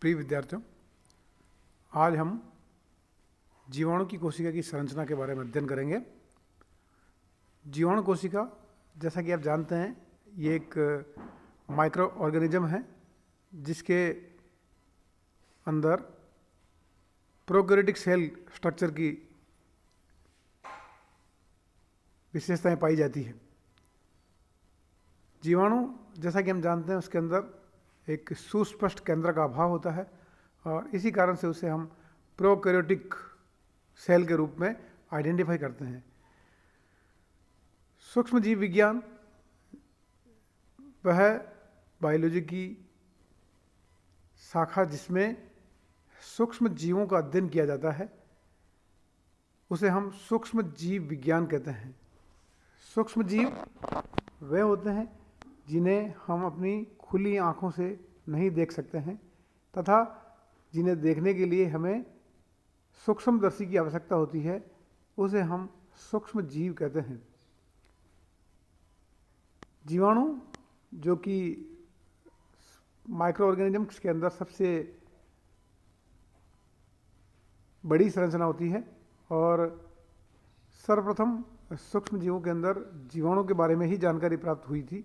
प्रिय विद्यार्थियों, आज हम जीवाणु की कोशिका की संरचना के बारे में अध्ययन करेंगे। जीवाणु कोशिका, जैसा कि आप जानते हैं, ये एक माइक्रो ऑर्गेनिज्म है जिसके अंदर प्रोकैरियोटिक सेल स्ट्रक्चर की विशेषताएं पाई जाती है। जीवाणु, जैसा कि हम जानते हैं, उसके अंदर एक सुस्पष्ट केंद्र का अभाव होता है और इसी कारण से उसे हम प्रोकैरियोटिक सेल के रूप में आइडेंटिफाई करते हैं। सूक्ष्म जीव विज्ञान वह बायोलॉजी की शाखा जिसमें सूक्ष्म जीवों का अध्ययन किया जाता है, उसे हम सूक्ष्म जीव विज्ञान कहते हैं। सूक्ष्म जीव वे होते हैं जिन्हें हम अपनी खुली आँखों से नहीं देख सकते हैं तथा जिन्हें देखने के लिए हमें सूक्ष्मदर्शी की आवश्यकता होती है, उसे हम सूक्ष्म जीव कहते हैं। जीवाणु, जो कि माइक्रो ऑर्गेनिजम्स के अंदर सबसे बड़ी संरचना होती है, और सर्वप्रथम सूक्ष्म जीवों के अंदर जीवाणु के बारे में ही जानकारी प्राप्त हुई थी।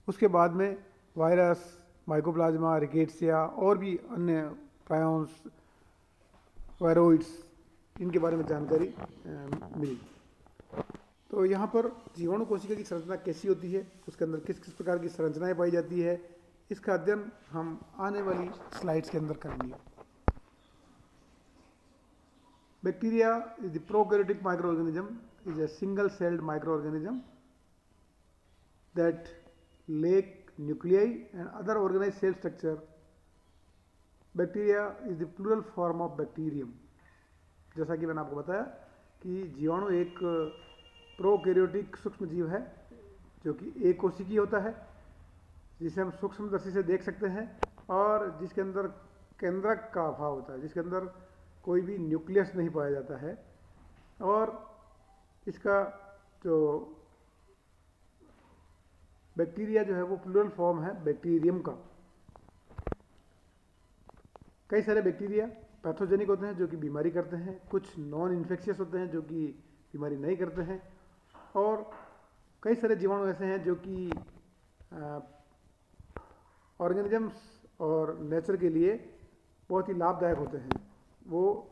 उसके बाद में वायरस, माइकोप्लाज्मा, रिकेट्सिया और भी अन्य प्रायोन्स, वायरोइड्स, इनके बारे में जानकारी मिली। तो यहाँ पर जीवाणु कोशिका की संरचना कैसी होती है, उसके अंदर किस किस प्रकार की संरचनाएं पाई जाती है, इसका अध्ययन हम आने वाली स्लाइड्स के अंदर करेंगे। Bacteria is the prokaryotic microorganism, is a single-celled microorganism that lack nuclei and other organized cell structure. Bacteria is the plural form of bacterium. जैसा कि मैंने आपको बताया कि जीवाणु एक प्रोकैरियोटिक सूक्ष्म जीव है जो कि एक कोशिकीय होता है, जिसे हम सूक्ष्मदर्शी से देख सकते हैं और जिसके अंदर केंद्रक का अभाव होता है, जिसके अंदर कोई भी न्यूक्लियस नहीं पाया जाता है। और इसका जो बैक्टीरिया जो है वो प्लूरल फॉर्म है बैक्टीरियम का। कई सारे बैक्टीरिया पैथोजेनिक होते हैं जो कि बीमारी करते हैं, कुछ नॉन इन्फेक्शियस होते हैं जो कि बीमारी नहीं करते हैं, और कई सारे जीवाणु ऐसे हैं जो कि ऑर्गेनिजम्स और नेचर के लिए बहुत ही लाभदायक होते हैं। वो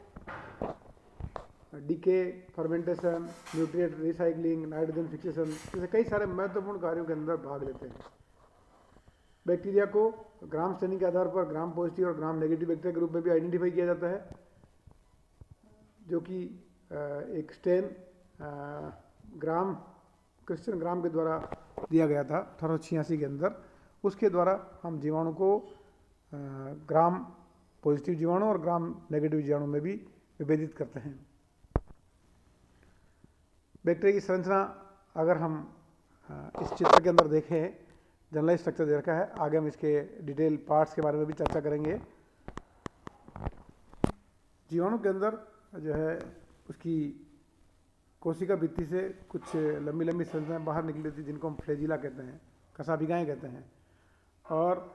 decay, fermentation, nutrient recycling, nitrogen fixation जैसे कई सारे महत्वपूर्ण कार्यों के अंदर भाग लेते हैं। बैक्टीरिया को ग्राम स्टेनिंग के आधार पर ग्राम पॉजिटिव और ग्राम नेगेटिव बैक्टीरिया के रूप में भी आइडेंटिफाई किया जाता है, जो कि एक स्टेन ग्राम क्रिश्चियन ग्राम के द्वारा दिया गया था 1886 के अंदर। उसके द्वारा हम जीवाणु को ग्राम पॉजिटिव जीवाणु और ग्राम नेगेटिव जीवाणु में भी विभेदित करते हैं। बैक्टीरिया की संरचना अगर हम इस चित्र के अंदर देखें, जनरलाइज स्ट्रक्चर दे रखा है, आगे हम इसके डिटेल पार्ट्स के बारे में भी चर्चा करेंगे। जीवाणु के अंदर जो है उसकी कोशिका भित्ति से कुछ लंबी लंबी संरचनाएं बाहर निकली होती हैं जिनको हम फ्लैजिला कहते हैं, कशाभिकाएँ कहते हैं, और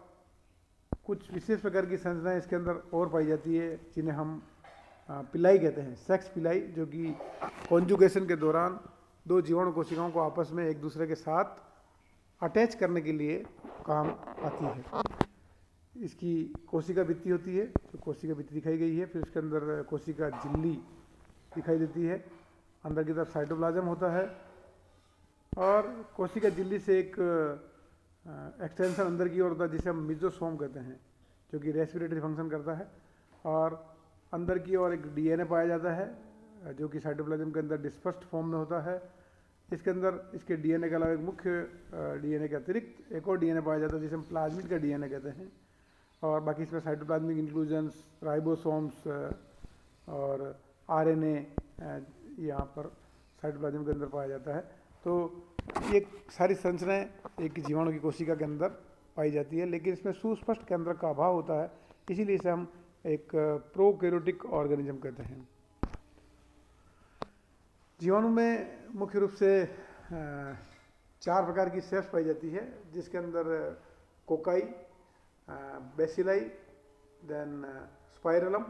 कुछ विशेष प्रकार की संरचनाएं इसके अंदर और पाई जाती है जिन्हें हम पिलाई कहते हैं, सेक्स पिलाई, जो कि कॉन्जुगेशन के दौरान दो जीवाणु कोशिकाओं को आपस में एक दूसरे के साथ अटैच करने के लिए काम आती है। इसकी कोशिका भित्ति होती है, जो कोशिका भित्ति दिखाई गई है, फिर उसके अंदर कोशिका झिल्ली दिखाई देती है, अंदर की तरफ साइटोप्लाज्म होता है, और कोशिका झिल्ली से एक एक्सटेंशन अंदर की ओर होता है जिसे हम मिजोसोम कहते हैं, जो कि रेस्पिरेटरी फंक्शन करता है, और अंदर की ओर एक डीएनए पाया जाता है जो कि साइटोप्लाज्म के अंदर डिस्पर्स्ड फॉर्म में होता है। इसके अंदर इसके डीएनए के अलावा एक मुख्य डीएनए के अतिरिक्त एक और डीएनए पाया जाता है जिसे हम प्लाज्मिड का डीएनए कहते हैं, और बाकी इसमें साइटोप्लाज्मिक इंक्लूजन्स, राइबोसोम्स और आरएनए यहाँ पर साइटोप्लाज्म के अंदर पाया जाता है। तो ये सारी संरचनाएं एक जीवाणु की कोशिका के अंदर पाई जाती है, लेकिन इसमें सुस्पष्ट केंद्र का अभाव होता है, इसीलिए इसे हम एक प्रोकैरियोटिक ऑर्गेनिज्म कहते हैं। जीवाणु में मुख्य रूप से 4 प्रकार की सेल्स पाई जाती है, जिसके अंदर कोकाई, बेसिलाई, देन स्पाइरलम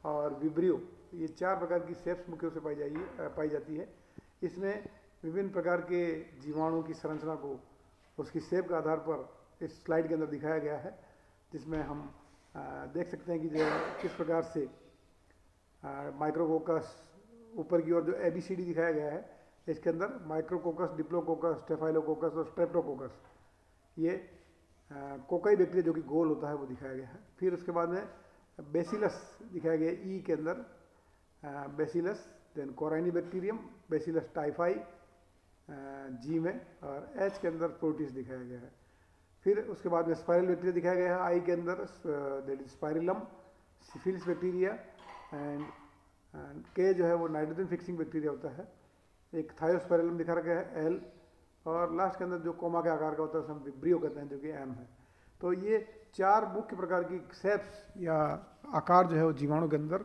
और विब्रियो, ये 4 प्रकार की सेप्स मुख्य रूप से पाई जाती है। इसमें विभिन्न प्रकार के जीवाणुओं की संरचना को उसकी सेप के आधार पर इस स्लाइड के अंदर दिखाया गया है, जिसमें हम देख सकते हैं कि जो किस प्रकार से माइक्रोकोकस ऊपर की ओर जो ABCD दिखाया गया है, इसके अंदर माइक्रोकोकस, डिप्लोकोकस, स्टेफाइलोकोकस और स्ट्रेप्टोकोकस, ये कोकाई बैक्टीरिया जो कि गोल होता है वो दिखाया गया है। फिर उसके बाद में बेसिलस दिखाया गया है, ई के अंदर bacillus, then corynebacterium, bacillus typhi G में, और एच के अंदर प्रोटिस दिखाया गया है। फिर उसके बाद में स्पाइरल बैक्टीरिया दिखाया गया है, आई के अंदर that is spirillum, syphilis bacteria, and के जो है वो नाइट्रोजन फिक्सिंग बैक्टीरिया होता है। एक थायोस्पाइरलम दिखा रखा है एल, और लास्ट के अंदर जो कोमा के आकार का होता है उसे हम विब्रियो कहते हैं, जो कि एम है। तो ये 4 मुख्य प्रकार की सेप्स या आकार जो है वो जीवाणु के अंदर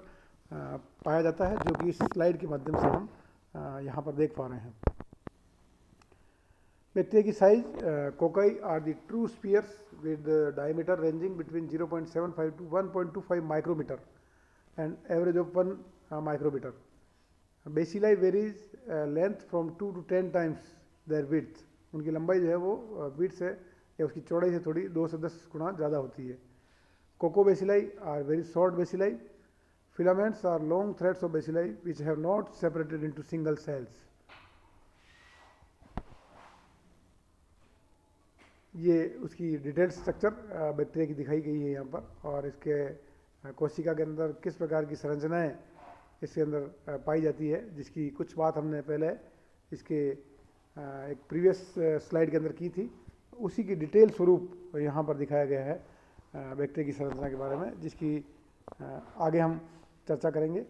पाया जाता है, जो कि इस स्लाइड के माध्यम से हम यहाँ पर देख पा रहे हैं। बैक्टीरिया की size, cocci are the true spheres with diameter ranging between 0.75 to 1.25 micrometer and average of 1 micrometer. Bacilli varies length from 2 to 10 times their width, उनकी लंबाई जो है वो विड्थ से या उसकी चौड़ाई से थोड़ी 2 से 10 गुना ज़्यादा होती है। Coccobacilli are very short bacilli, filaments are long threads of bacilli which have not separated into single cells. ये उसकी डिटेल्ड स्ट्रक्चर बैक्टीरिया की दिखाई गई है यहाँ पर, और इसके कोशिका के अंदर किस प्रकार की संरचनाएं इसके अंदर पाई जाती है, जिसकी कुछ बात हमने पहले इसके एक प्रीवियस स्लाइड के अंदर की थी। उसी की डिटेल स्वरूप यहाँ पर दिखाया गया है बैक्टीरिया की संरचना के बारे में, जिसकी आगे हम चर्चा करेंगे।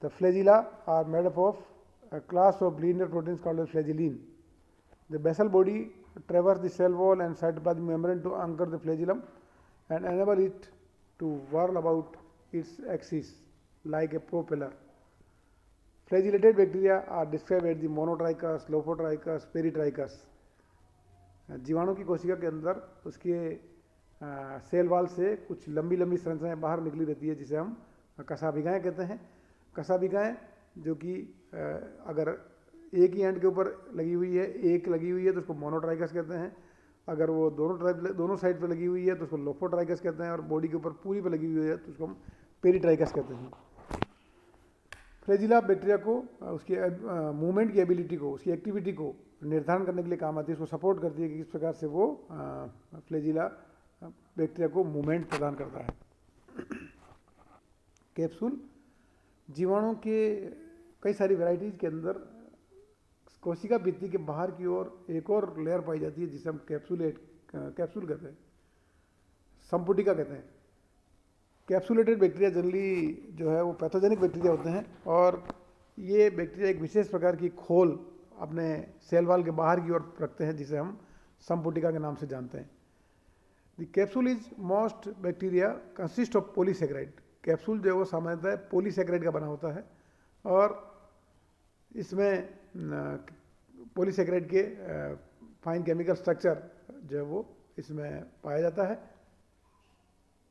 The flagella are made up of class of linear proteins called as flagellin. The basal body traverse the cell wall and cytoplasmic membrane to anchor the flagellum and enable it to whirl about its axis like a propeller. Flagellated bacteria are described as the monotrichous, lophotrichous, peritrichous. जीवाणु की कोशिका के अंदर उसके cell wall से कुछ लंबी लंबी संरचनाएं बाहर निकली रहती है, जिसे हम कशाभिकाएं कहते हैं। कशाभिकाएं जो कि अगर एक ही एंड के ऊपर लगी हुई है, एक लगी हुई है तो उसको मोनोट्राइकस कहते हैं। अगर वो दोनों साइड पे लगी हुई है तो उसको लोफोट्राइकस कहते हैं, और बॉडी के ऊपर पूरी पे लगी हुई है तो उसको हम पेरिट्राइकस कहते हैं। फ्लैजिला बैक्टीरिया को उसकी मूवमेंट की एबिलिटी को, उसकी एक्टिविटी को निर्धारण करने के लिए काम आती है, उसको सपोर्ट करती है कि किस प्रकार से वो फ्लैजिला बैक्टीरिया को मूवमेंट प्रदान करता है। कैप्सूल, जीवाणु के कई सारी वैरायटीज के अंदर कोशिका भित्ति के बाहर की ओर एक और लेयर पाई जाती है, जिसे हम कैप्सूल कहते हैं, संपुटिका कहते हैं। कैप्सुलेटेड बैक्टीरिया जनरली जो है वो पैथोजेनिक बैक्टीरिया होते हैं, और ये बैक्टीरिया एक विशेष प्रकार की खोल अपने सेल वाल के बाहर की ओर रखते हैं, जिसे हम संपुटिका के नाम से जानते हैं। The capsule is most bacteria consist of polysaccharide. Capsule जो है वो सामान्यतः पॉलीसेकेराइड का बना होता है, और इसमें पॉलीसेकेराइड के फाइन केमिकल स्ट्रक्चर जो है वो इसमें पाया जाता है।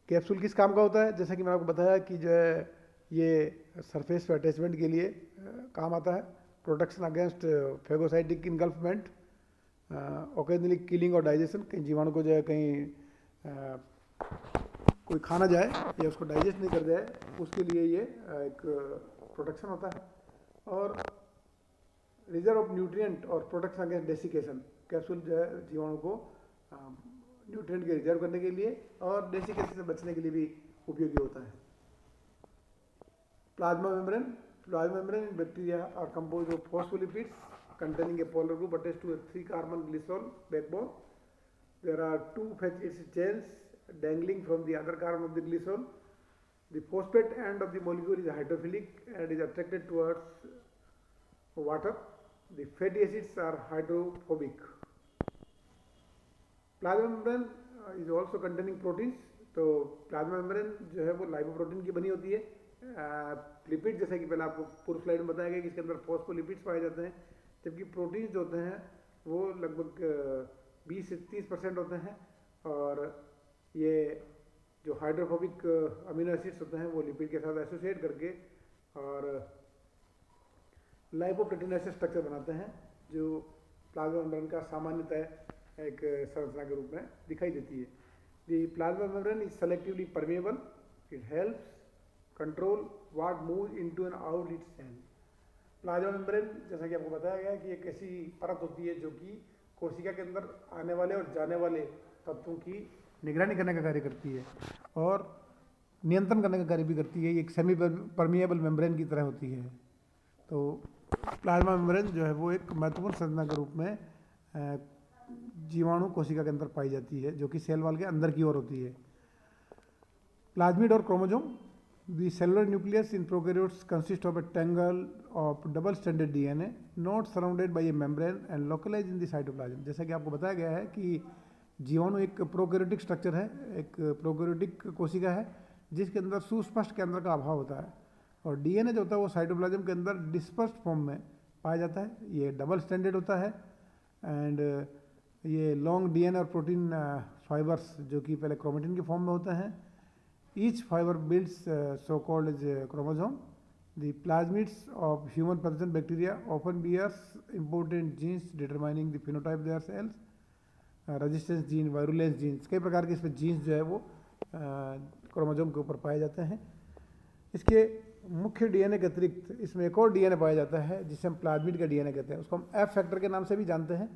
कैप्सूल किस काम का होता है, जैसा कि मैंने आपको बताया कि जो है ये सरफेस पे अटैचमेंट के लिए काम आता है, protection against phagocytic engulfment, occasionally killing और डाइजेशन। कहीं जीवाणु को जो है कहीं कोई खाना जाए या उसको डाइजेस्ट नहीं कर जाए, उसके लिए ये एक प्रोटेक्शन होता है। और रिजर्व ऑफ न्यूट्रिएंट और प्रोटेक्शन अगेंस्ट डेसिकेशन, कैप्सूल जो है जीवाणु को न्यूट्रिएंट के रिजर्व करने के लिए और डेसिकेशन से बचने के लिए भी उपयोगी होता है। Plasma membrane in bacteria are composed of phospholipids containing a polar group attached to a 3-carbon glycerol backbone. There are 2 fatty acid chains dangling from the other carbon of the glycerol. The phosphate end of the molecule is hydrophilic and is attracted towards water. The fatty acids are hydrophobic. Plasma membrane is also containing proteins. तो plasma membrane जो है वो lipoprotein की बनी होती है। Lipid, जैसे कि पहले आपको पूर्व स्लाइड में बताया गया कि इसके अंदर फॉस्फोलिपिड्स पाए जाते हैं, जबकि प्रोटीन्स जो होते हैं वो लगभग 20 से 30% होते हैं, और ये जो हाइड्रोफोबिक अमीनो एसिड्स होते हैं वो लिपिड के साथ एसोसिएट करके और लाइपोप्रोटीनेसिस स्ट्रक्चर बनाते हैं, जो प्लाज्मा मेम्ब्रेन का सामान्यतः एक संरचना के रूप में दिखाई देती है। The plasma membrane is selectively permeable, it helps control what move into and out its cell. Plasma membrane, जैसा कि आपको बताया गया है कि एक ऐसी परत होती है जो कि कोशिका के अंदर आने वाले और जाने वाले तत्वों की निगरानी करने का कार्य करती है और नियंत्रण करने का कार्य भी करती है। ये एक सेमी परमिएबल मेम्ब्रेन की तरह होती है। तो प्लाज्मा मेम्ब्रेन जो है वो एक महत्वपूर्ण संरचना के रूप में जीवाणु कोशिका के अंदर पाई जाती है, जो कि सेल वॉल के अंदर की ओर होती है। प्लाज्मिड और chromosome, the cellular nucleus in prokaryotes consist of a tangle of double stranded DNA not surrounded by a membrane and localized in the cytoplasm. जैसा कि आपको बताया गया है कि जीवाणु एक प्रोकैरियोटिक स्ट्रक्चर है, एक प्रोकैरियोटिक कोशिका है जिसके अंदर सुस्पष्ट केंद्र का अभाव होता है और डीएनए जो होता है वो साइटोप्लाज्म के अंदर डिस्पर्स्ड फॉर्म में पाया जाता है। ये डबल स्ट्रैंडेड होता है एंड ये लॉन्ग डीएनए और प्रोटीन फाइबर्स जो कि पहले क्रोमेटिन के फॉर्म में होते हैं। Each fiber builds so called as chromosome. The plasmids of human pathogen bacteria often bears important genes determining the phenotype their cells, resistance gene, virulence genes, कई प्रकार के इसमें जीन्स जो है वो क्रोमोसोम के ऊपर पाए जाते हैं। इसके मुख्य डीएनए के अतिरिक्त इसमें एक और डीएनए पाया जाता है जिसे हम प्लाज्मिड का डीएनए कहते हैं। उसको हम एफ फैक्टर के नाम से भी जानते हैं।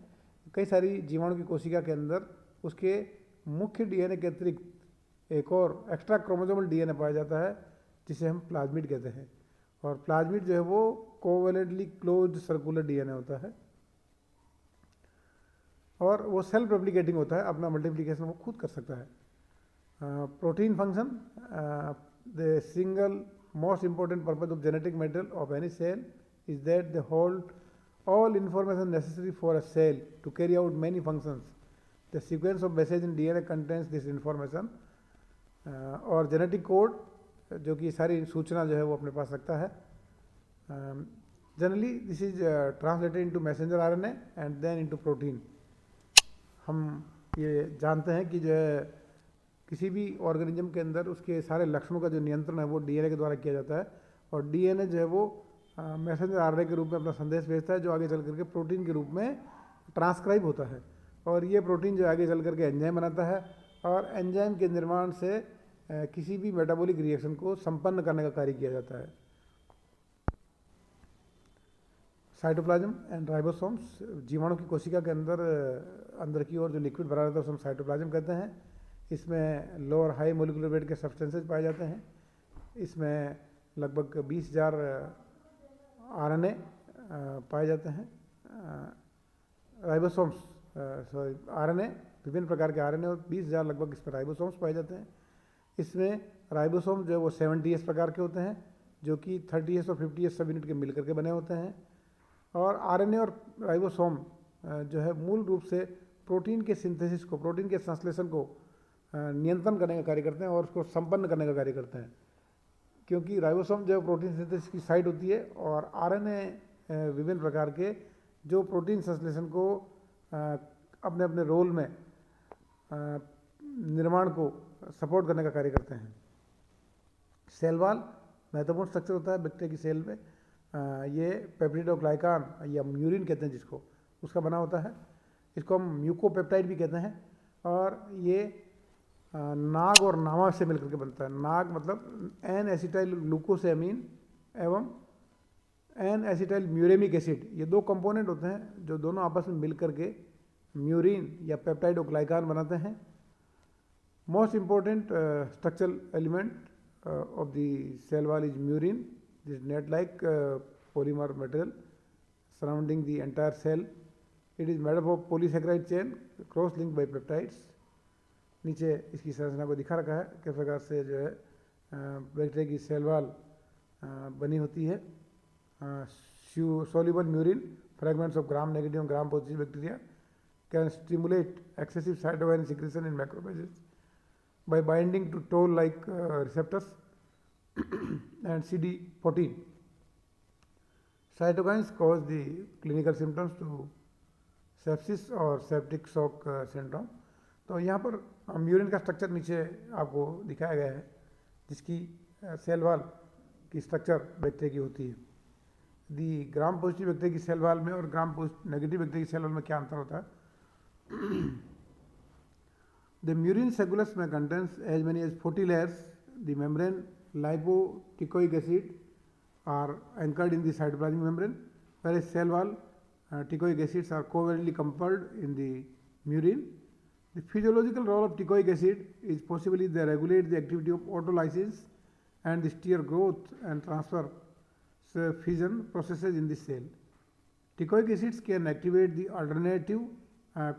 कई सारी जीवाणु की कोशिका के अंदर उसके मुख्य डीएनए के अतिरिक्त एक और एक्स्ट्रा क्रोमोसोमल डीएनए पाया जाता है जिसे हम प्लाज्मिड कहते हैं। और प्लाज्मिड जो है वो कोवेलेंटली क्लोज्ड सर्कुलर डीएनए होता है और वो सेल्फ रेप्लिकेटिंग होता है, अपना मल्टीप्लिकेशन वो खुद कर सकता है। Protein function, the single most important purpose of genetic material of any cell is that they hold all information necessary for a cell to carry out many functions. The sequence of message in DNA contains this information और genetic code जो कि सारी सूचना जो है वो अपने पास रखता है। Generally this is translated into messenger RNA and then into protein. हम ये जानते हैं कि जो है किसी भी ऑर्गेनिज्म के अंदर उसके सारे लक्षणों का जो नियंत्रण है वो डीएनए के द्वारा किया जाता है और डीएनए जो है वो मैसेंजर आरएनए के रूप में अपना संदेश भेजता है जो आगे चल करके प्रोटीन के रूप में ट्रांसक्राइब होता है और ये प्रोटीन जो आगे चल करके एंजाइम बनाता है और एंजाइम के निर्माण से किसी भी मेटाबॉलिक रिएक्शन को संपन्न करने का कार्य किया जाता है। साइटोप्लाज्म एंड राइबोसोम्स, जीवाणु की कोशिका के अंदर की ओर जो लिक्विड भरा रहता है उसे हम साइटोप्लाज्म कहते हैं। इसमें लो और हाई मोलिकुलर वेट के सब्सटेंसेज पाए जाते हैं। इसमें लगभग 20,000 आरएनए पाए जाते हैं। राइबोसोम्स आरएनए, विभिन्न प्रकार के आरएनए और 20,000 लगभग इसमें राइबोसोम्स पाए जाते हैं। इसमें राइबोसोम जो है वो 70S प्रकार के होते हैं जो कि 30S और 50S सब यूनिट के मिलकर के बने होते हैं। और आरएनए और राइबोसोम जो है मूल रूप से प्रोटीन के सिंथेसिस को, प्रोटीन के संश्लेषण को नियंत्रण करने का कार्य करते हैं और उसको संपन्न करने का कार्य करते हैं। क्योंकि राइबोसोम जो प्रोटीन सिंथेसिस की साइट होती है और आरएनए विभिन्न प्रकार के जो प्रोटीन संश्लेषण को अपने अपने रोल में निर्माण को सपोर्ट करने का कार्य करते हैं। सेल वॉल महत्वपूर्ण स्ट्रक्चर होता है बैक्टीरिया की सेल में। ये पेप्टिडोग्लाइकान या म्यूरिन कहते हैं जिसको, उसका बना होता है। इसको हम म्यूकोपेप्टाइड भी कहते हैं और ये नाग और नामा से मिलकर के बनता है। नाग मतलब एन एसिटाइल ग्लूकोसेमीन एवं एन एसिटाइल म्यूरेमिक एसिड, ये दो कंपोनेंट होते हैं जो दोनों आपस में मिलकर के म्यूरिन या पेप्टाइडोग्लाइकान बनाते हैं। Most important structural element of the cell wall is murein, this net like polymer material surrounding the entire cell. It is made up of polysaccharide chain cross linked by peptides. नीचे इसकी संरचना को दिखा रखा है किस प्रकार से जो है बैक्टीरिया की सेल वॉल बनी होती है। soluble murein fragments of gram negative and gram positive bacteria can stimulate excessive cytokine secretion in macrophages by binding to toll-like receptors and CD14. Cytokines cause the clinical symptoms to sepsis or septic shock syndrome. तो यहाँ पर murine का structure नीचे आपको दिखाया गया है, जिसकी सेल वॉल की स्ट्रक्चर बैक्टीरिया की होती है। दी ग्राम पॉजिटिव बैक्टीरिया की सेल वॉल में और ग्राम नेगेटिव बैक्टीरिया की सेल वॉल में क्या अंतर होता है? The murine cellulose may contains as many as 40 layers. The membrane lipoticoic acid are anchored in the cytoplasmic membrane, whereas cell wall ticoic acids are covalently coupled in the murine. The physiological role of ticoic acid is possibly they regulate the activity of autolysis and the steer growth and transfer fission processes in the cell. Ticoic acids can activate the alternative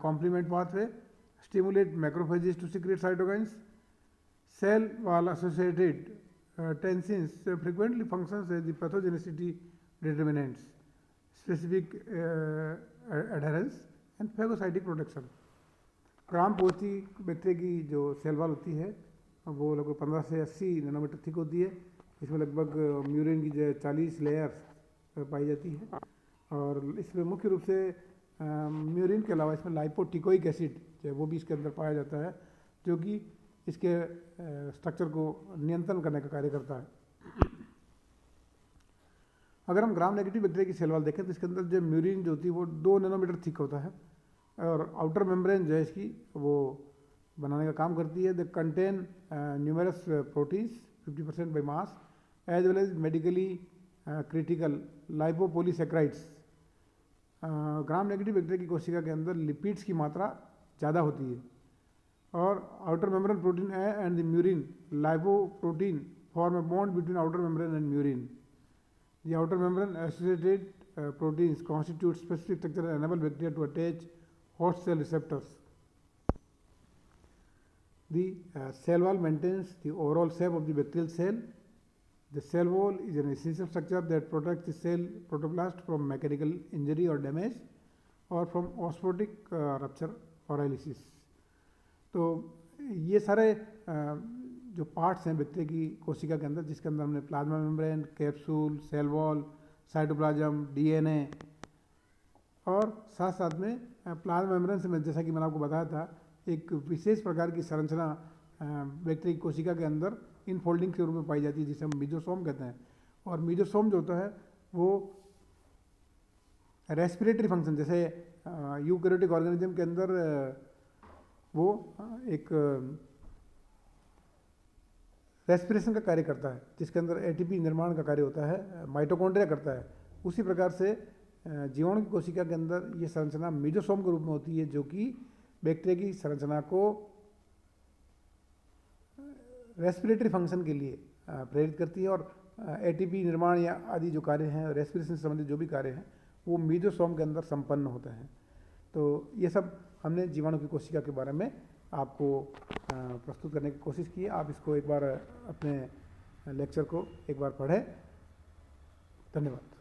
complement pathway, stimulate macrophages to secrete cytokines. Cell wall associated tensins frequently functions as the pathogenicity determinants, specific adherence and phagocytic protection. Gram positive bacteria की जो cell wall होती है वो लगभग 15 से 80 nanometre thick होती है। इसमें लगभग म्यूरिन की जो 40 लेयर्स पाई जाती है और इसमें मुख्य रूप से म्यूरिन के अलावा इसमें लाइपोटिकोइक एसिड जो है वो भी इसके अंदर पाया जाता है, जो कि इसके स्ट्रक्चर को नियंत्रण करने का कार्य करता है। अगर हम ग्राम नेगेटिव बैक्टीरिया की सेल वॉल देखें तो इसके अंदर जो म्यूरिन जो होती है वो 2 नैनोमीटर थिक होता है और आउटर मेम्ब्रेन जो है इसकी वो बनाने का काम करती है। They contain numerous proteins 50% by mass as well as medically critical lipopolysaccharides. Gram negative bacteria की कोशिका के अंदर लिपिड्स की मात्रा ज़्यादा होती है और outer membrane protein and the murein lipoprotein form a bond between outer membrane and murein. The outer membrane associated proteins constitute specific structure and enable bacteria to attach host cell receptors. The cell wall maintains the overall shape of the bacterial cell. The cell wall is an essential structure that protects the cell protoplast from mechanical injury or damage or from osmotic rupture or lysis. तो ये सारे जो parts हैं bacteria की कोशिका के अंदर, जिसके अंदर हमने plasma membrane, capsule, cell wall, cytoplasm, DNA और साथ साथ में प्लाज्मा मेम्ब्रेन से मैं जैसा कि मैंने आपको बताया था एक विशेष प्रकार की संरचना बैक्टीरिया की कोशिका के अंदर इनफोल्डिंग के रूप में पाई जाती है, जिसे हम मीजोसोम कहते हैं। और मीजोसोम जो होता है वो रेस्पिरेटरी फंक्शन, जैसे यूकैरियोटिक ऑर्गेनिज्म के अंदर वो एक रेस्पिरेशन का कार्य करता है, जिसके अंदर एटीपी निर्माण का कार्य होता है, माइटोकॉन्ड्रिया करता है। उसी प्रकार से जीवाणु की कोशिका के अंदर ये संरचना मीजोसोम के रूप में होती है, जो कि बैक्टीरिया की संरचना को रेस्पिरेटरी फंक्शन के लिए प्रेरित करती है और एटीपी निर्माण या आदि जो कार्य हैं, रेस्पिरेशन से संबंधित जो भी कार्य हैं, वो मीजोसोम के अंदर संपन्न होते हैं। तो ये सब हमने जीवाणु की कोशिका के बारे में आपको प्रस्तुत करने की कोशिश की। आप इसको एक बार अपने लेक्चर को एक बार पढ़ें। धन्यवाद।